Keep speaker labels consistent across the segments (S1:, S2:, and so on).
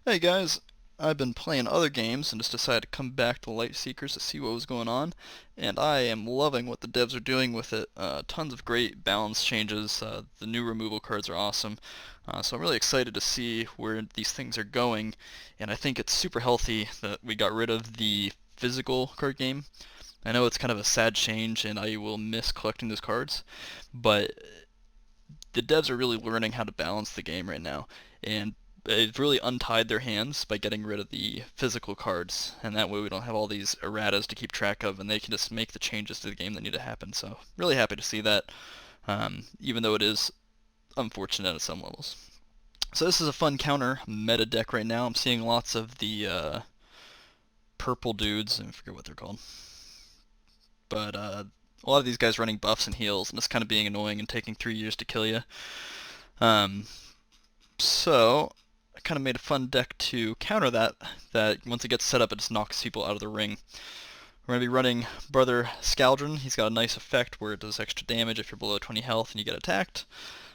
S1: Hey guys, I've been playing other games and just decided to come back to Lightseekers to see what was going on, and I am loving what the devs are doing with it. Tons of great balance changes. The new removal cards are awesome, so I'm really excited to see where these things are going, and I think it's super healthy that we got rid of the physical card game. I know it's kind of a sad change, and I will miss collecting those cards, but the devs are really learning how to balance the game right now, and they've really untied their hands by getting rid of the physical cards, and that way we don't have all these erratas to keep track of, and they can just make the changes to the game that need to happen. So really happy to see that, even though it is unfortunate at some levels. So this is a fun counter meta deck right now. I'm seeing lots of the purple dudes, I forget what they're called, but a lot of these guys running buffs and heals, and it's kind of being annoying and taking 3 years to kill you. Um, So I kind of made a fun deck to counter that. That once it gets set up, it just knocks people out of the ring. We're going to be running Brother Scaldron. He's got a nice effect where it does extra damage if you're below 20 health and you get attacked.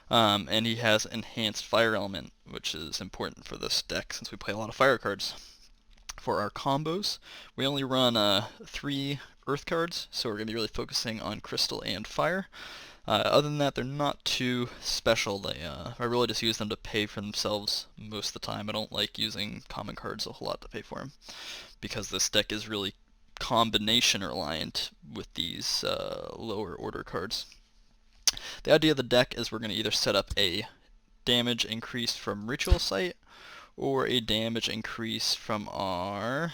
S1: And he has enhanced fire element, which is important for this deck since we play a lot of fire cards. For our combos, we only run 3 earth cards, so we're going to be really focusing on crystal and fire. Other than that, they're not too special. I really just use them to pay for themselves most of the time. I don't like using common cards a whole lot to pay for them, because this deck is really combination reliant with these lower order cards. The idea of the deck is we're going to either set up a damage increase from Ritual Sight or a damage increase from our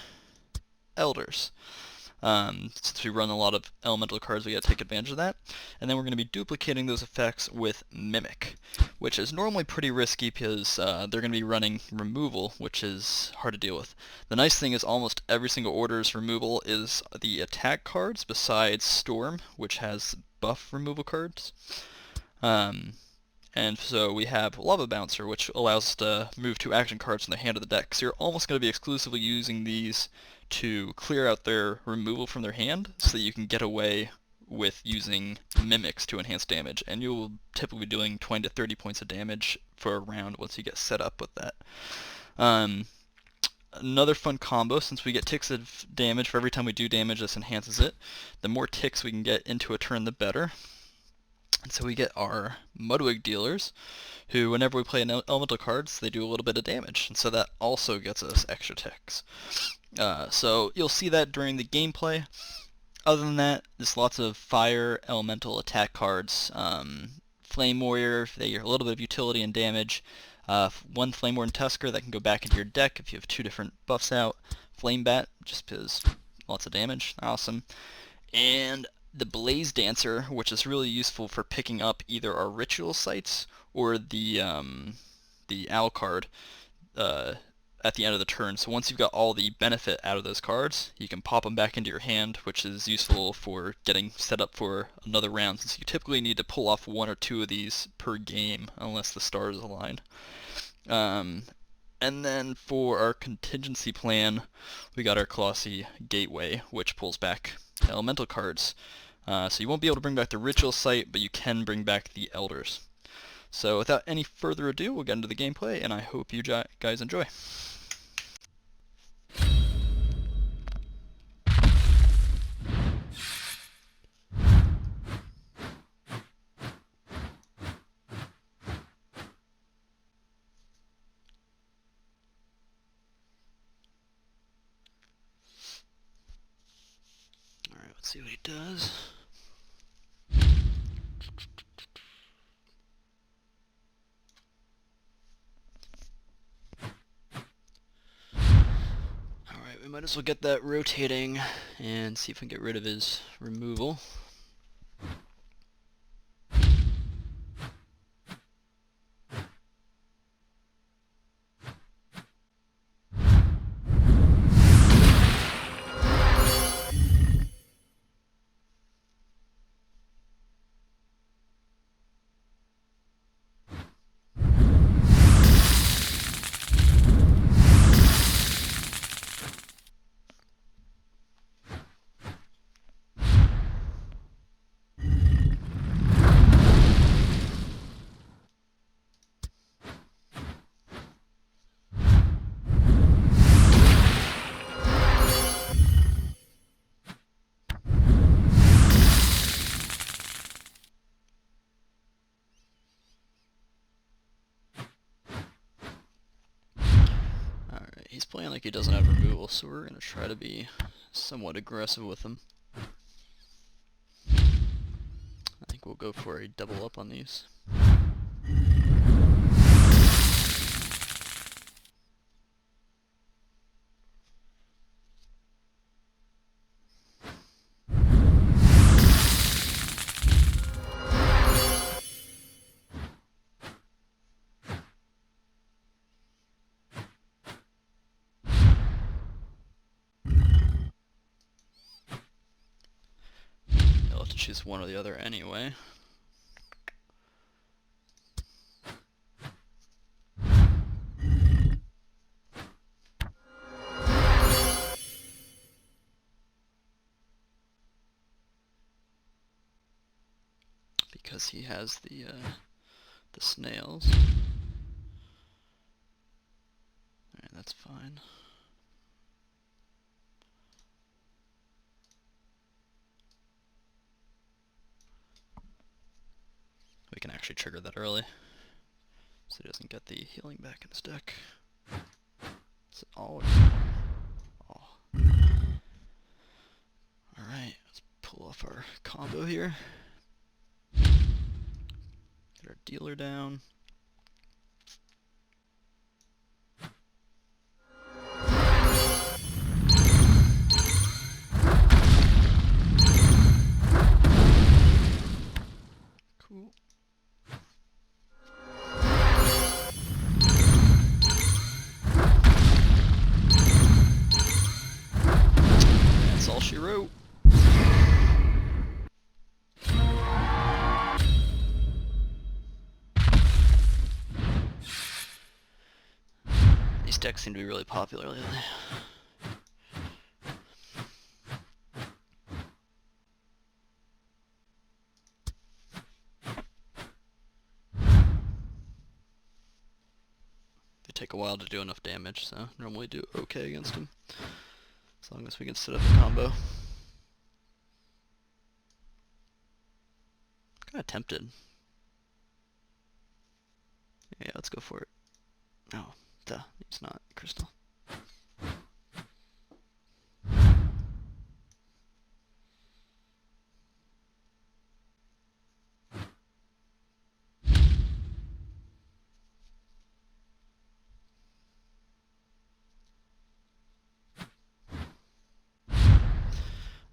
S1: Elders. Since we run a lot of elemental cards, we gotta take advantage of that. And then we're going to be duplicating those effects with Mimic, which is normally pretty risky because they're going to be running removal, which is hard to deal with. The nice thing is almost every single order's removal is the attack cards, besides Storm, which has buff removal cards. And so we have Lava Bouncer, which allows us to move 2 action cards from the hand of the deck. So you're almost going to be exclusively using these to clear out their removal from their hand so that you can get away with using Mimics to enhance damage. And you'll typically be doing 20 to 30 points of damage for a round once you get set up with that. Another fun combo, since we get ticks of damage for every time we do damage, this enhances it. The more ticks we can get into a turn, the better. And so we get our Mudwig dealers, who whenever we play elemental cards, they do a little bit of damage, and so that also gets us extra ticks. So you'll see that during the gameplay. Other than that, there's lots of fire elemental attack cards. Flame Warrior, they get a little bit of utility and damage. 1 Flame Warden Tusker that can go back into your deck if you have 2 different buffs out. Flame Bat, just because lots of damage, awesome. And the Blaze Dancer, which is really useful for picking up either our ritual sites or the owl card at the end of the turn. So once you've got all the benefit out of those cards, you can pop them back into your hand, which is useful for getting set up for another round, since you typically need to pull off 1 or 2 of these per game, unless the stars align. And then for our contingency plan, we got our Colossi Gateway, which pulls back elemental cards. So you won't be able to bring back the Ritual Site, but you can bring back the Elders. So without any further ado, we'll get into the gameplay, and I hope you guys enjoy. Alright, let's see what he does. We might as well get that rotating and see if we can get rid of his removal. He's playing like he doesn't have removal, so we're going to try to be somewhat aggressive with him. I think we'll go for a double up on these. I'll have to choose one or the other anyway. Because he has the snails. Alright, that's fine. We can actually trigger that early, so he doesn't get the healing back in his deck. It's always Alright, let's pull off our combo here. Get our dealer down. Cool. That's all she wrote. These decks seem to be really popular lately. They take a while to do enough damage, so normally do okay against them. As long as we can set up a combo. Kinda tempted. Yeah, let's go for it. Oh, duh, it's not crystal.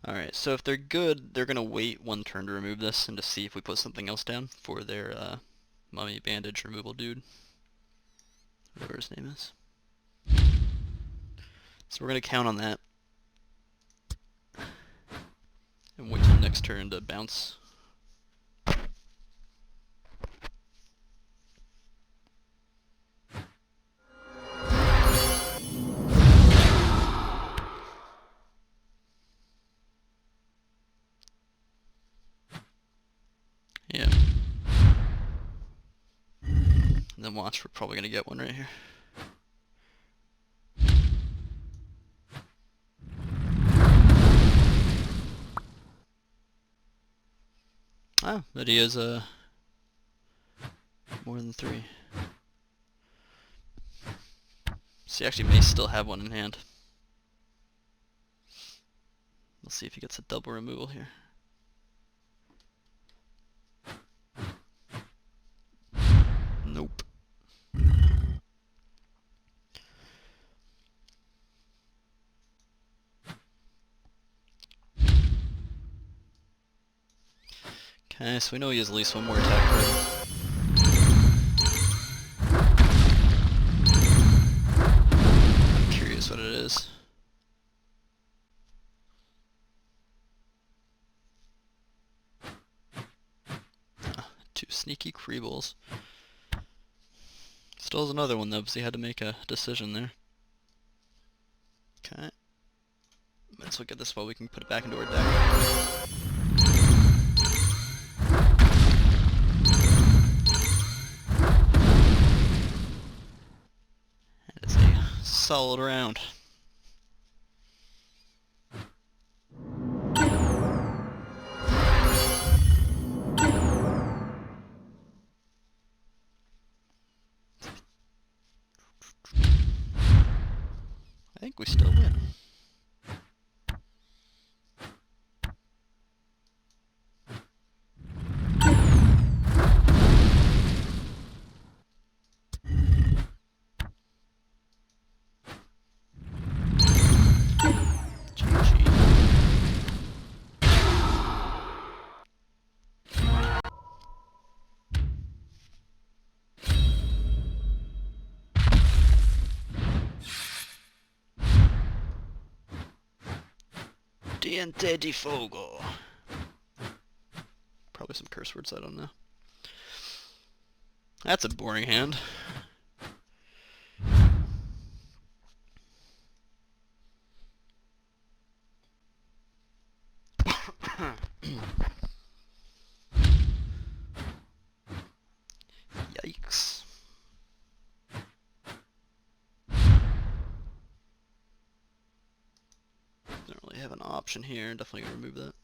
S1: Alright, so if they're good, they're gonna wait one turn to remove this and to see if we put something else down for their mummy bandage removal dude. Whatever his name is. So we're gonna count on that. And wait till next turn to bounce. Yeah. And then watch, we're probably gonna get one right here. Ah, but he has more than 3. So he actually may still have one in hand. We'll see if he gets a double removal here. Nope. Okay, so we know he has at least one more attack card. I'm curious what it is. Ah, 2 sneaky Creebles. Still has another one though, because he had to make a decision there. Okay. Let's look at this while we can put it back into our deck. And it's a solid round. I think we still win. Diente di Fogo. Probably some curse words, I don't know. That's a boring hand. Yikes. Don't really have an option here. Definitely gonna remove that.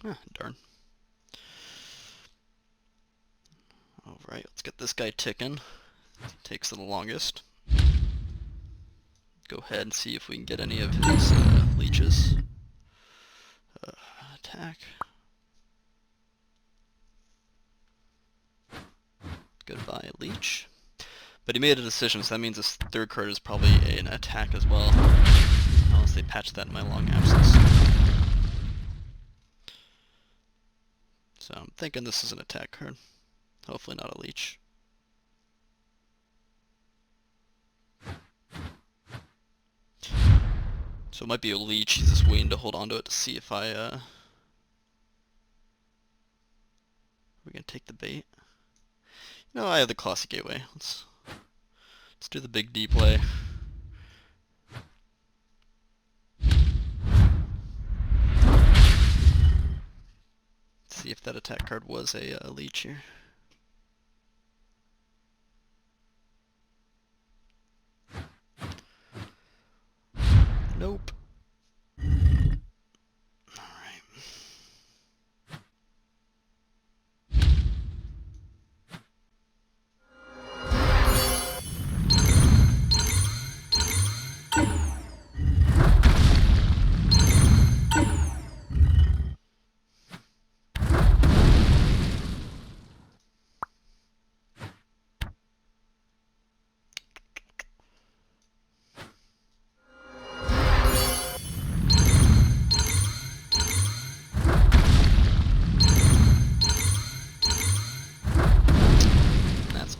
S1: Ah, darn. Alright, let's get this guy ticking. Takes the longest. Go ahead and see if we can get any of his leeches. Attack. Goodbye, leech. But he made a decision, so that means his third card is probably an attack as well. Unless they patch that in my long absence. So I'm thinking this is an attack card. Hopefully not a leech. So it might be a leech. He's just waiting to hold on to it to see if we're gonna take the bait. No, I have the classic gateway. Let's do the big D play. See if that attack card was a leech here. Nope. Alright.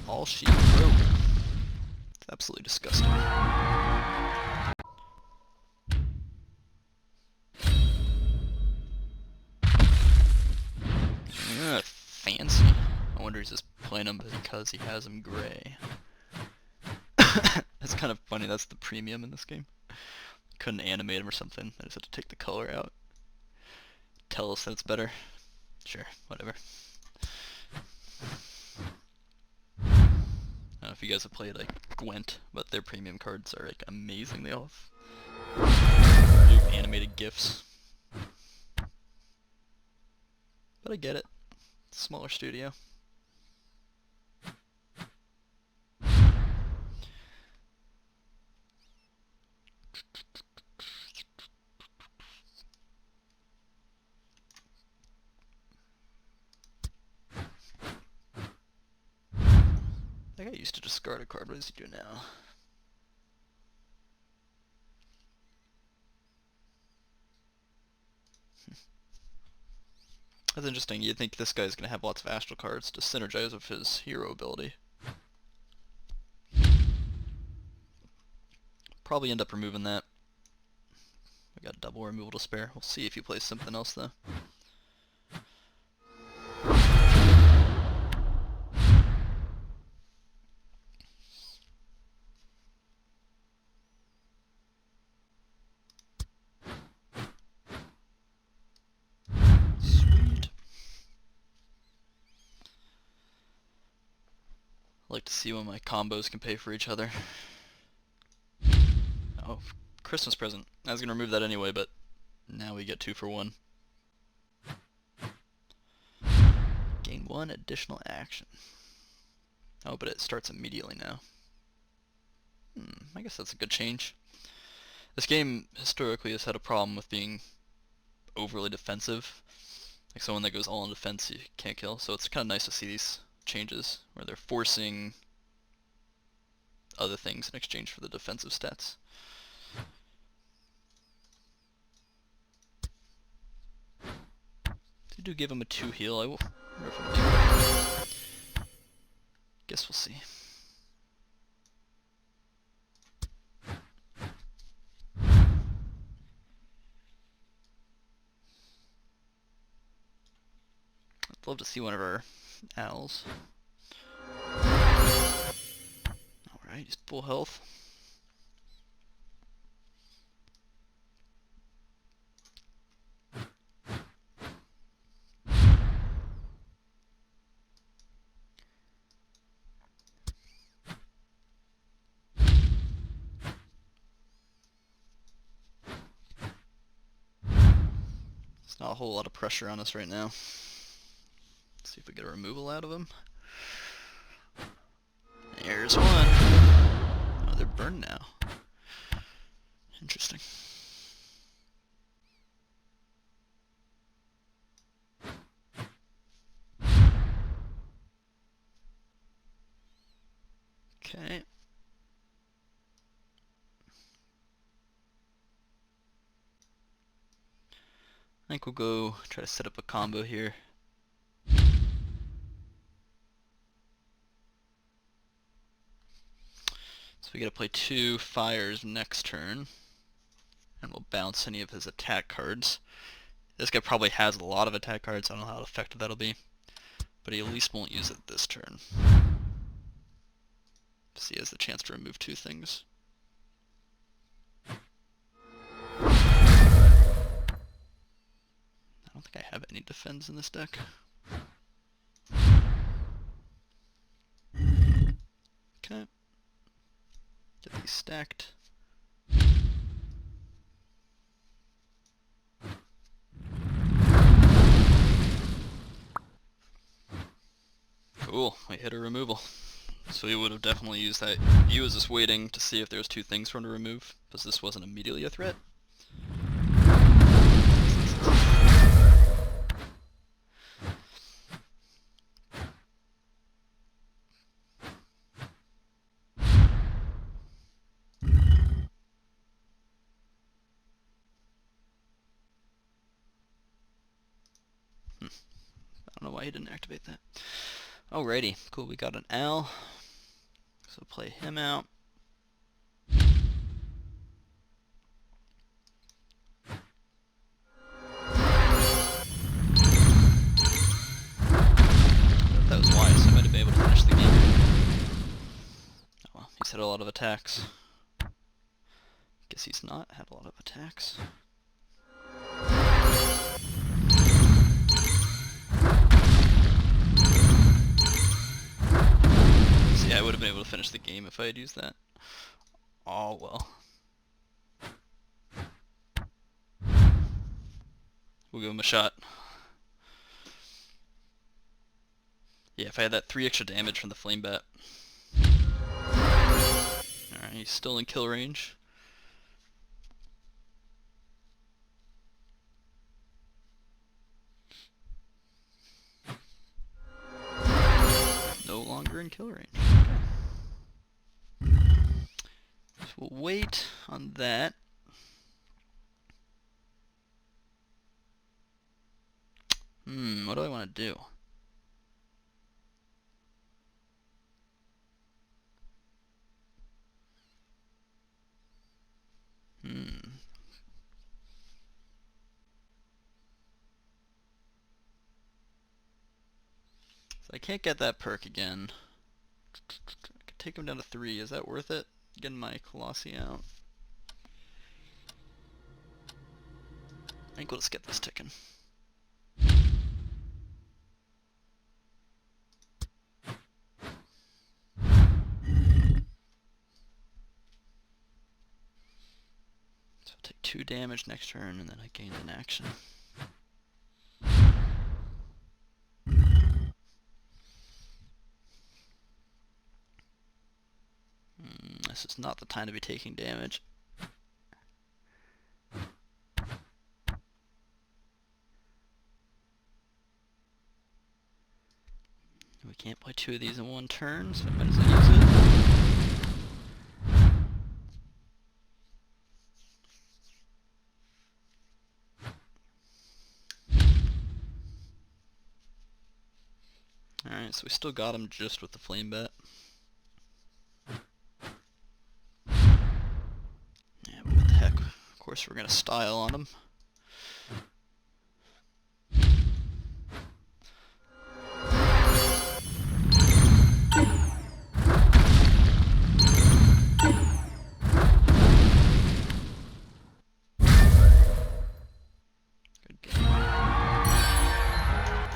S1: All she wrote. It's absolutely disgusting. Fancy. I wonder if he's just playing him because he has him gray. That's kind of funny. That's the premium in this game. Couldn't animate him or something. I just had to take the color out. Tell us that it's better. Sure, whatever. I don't know if you guys have played like Gwent, but their premium cards are like amazing. They all have new animated GIFs. But I get it. Smaller studio. I think I used to discard a card. What does he do now? That's interesting. You'd think this guy's gonna have lots of astral cards to synergize with his hero ability. Probably end up removing that. We got double removal to spare. We'll see if he plays something else though. Sweet. I like to see when my combos can pay for each other. Oh, Christmas present. I was gonna remove that anyway, but now we get 2 for 1. Gain 1 additional action. Oh, but it starts immediately now. I guess that's a good change. This game historically has had a problem with being overly defensive. Like someone that goes all in defense you can't kill, so it's kind of nice to see these changes where they're forcing other things in exchange for the defensive stats. They do give him a 2 heal. I wonder if it'll be worth it. Guess we'll see. I'd love to see one of our owls. Alright, he's full health. There's not a whole lot of pressure on us right now. Let's see if we get a removal out of him. There's one. Oh, they're burned now. Interesting. Okay. I think we'll go try to set up a combo here. So we gotta play 2 fires next turn. And we'll bounce any of his attack cards. This guy probably has a lot of attack cards, I don't know how effective that'll be. But he at least won't use it this turn. So he has the chance to remove 2 things. I don't think I have any defense in this deck. Okay. Get these stacked. Cool, we hit a removal. So he would have definitely used that. He was just waiting to see if there was 2 things for him to remove, because this wasn't immediately a threat. I don't know why he didn't activate that. Alrighty, cool, we got an owl. So play him out. That was wise, I might have been able to finish the game. Oh well, he's had a lot of attacks. Guess he's not had a lot of attacks. See, I would have been able to finish the game if I had used that. Oh well. We'll give him a shot. Yeah, if I had that 3 extra damage from the flame bat. Alright, he's still in kill range. No longer in kill range. Okay. So we'll wait on that. What do I want to do? So I can't get that perk again. I could take him down to 3. Is that worth it? Getting my Colossi out? I think we'll just get this ticking. So I'll take 2 damage next turn, and then I gain an action. This is not the time to be taking damage. We can't play 2 of these in one turn, so I might as well use it. Alright, so we still got him just with the flame bat. Yeah, but what the heck. Of course we're gonna style on him.